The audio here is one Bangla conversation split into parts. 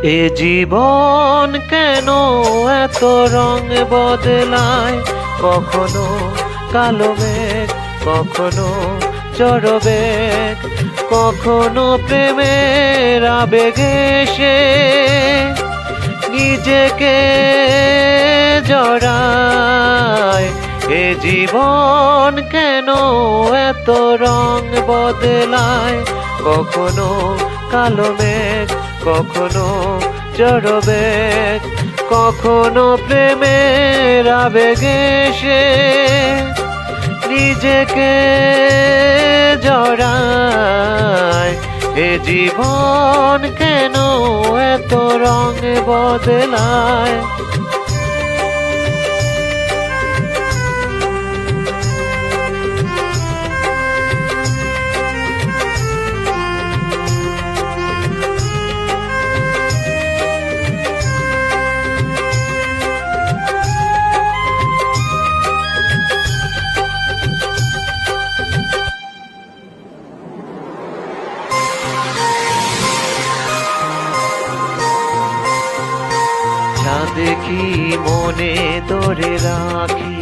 এ জীবন কেন এত রং বদলায়, কখনো কালো মেঘ, কখনো চড়বেগ, কখনো প্রেমের আবেগে সে নিজেকে জড়ায়। এ জীবন কেন এত রং বদলায়, কখনো কালো মেঘ, কখনো চড়বেগ, কখনো প্রেমের আবেগে সে নিজেকে জড়ায়। এ জীবন কেন এত রং বদলায়। যা দেখি মনে ধরে রাখি,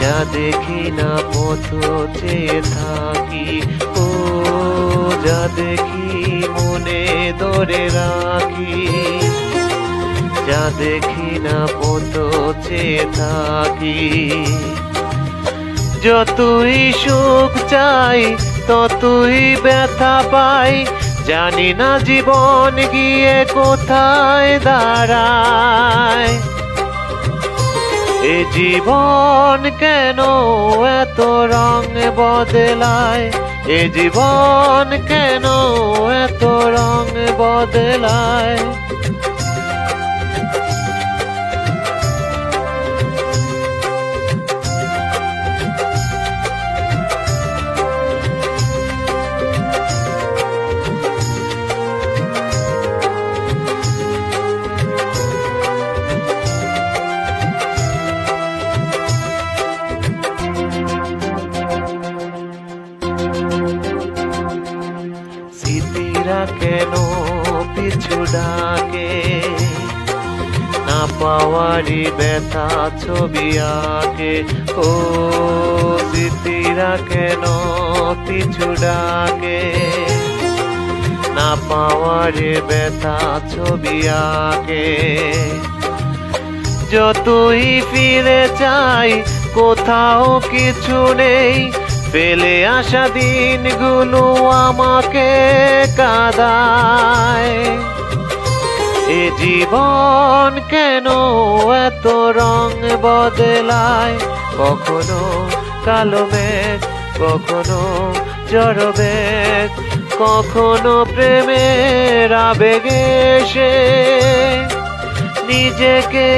যা দেখি না পথ চেয়ে থাকি। ও যা দেখি মনে ধরে রাখি, যা দেখি না পথ চেয়ে থাকি। যতই সুখ চাই ততই ব্যথা পাই, জানি না জীবন গিয়ে কোথায় দাঁড়ায়। এ জীবন কেন এত রং বদলায়, এ জীবন কেন এত রং বদলায়। স্মৃতিরা কেন পিছু ডাকে, না পাওয়ারই ব্যথা ছবি আঁকে। ও স্মৃতিরা কেন পিছু ডাকে, না পাওয়ারই ব্যথা ছবি আঁকে। যতই ফিরে চাই কোথাও কিছু নেই, ফেলে আসা দিনগুলো আমাকে কাঁদায়। এ জীবন কেন এত রং বদলায়, কখনো কালো মেঘ, কখনো চড়বেগ, কখনো প্রেমের আবেগে সে নিজেকে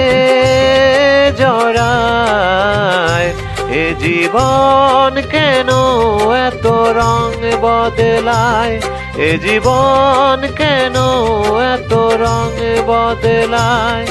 জড়ায়। এ জীবন কেন এত রং বদলায়, এ জীবন কেন এত রং বদলায়।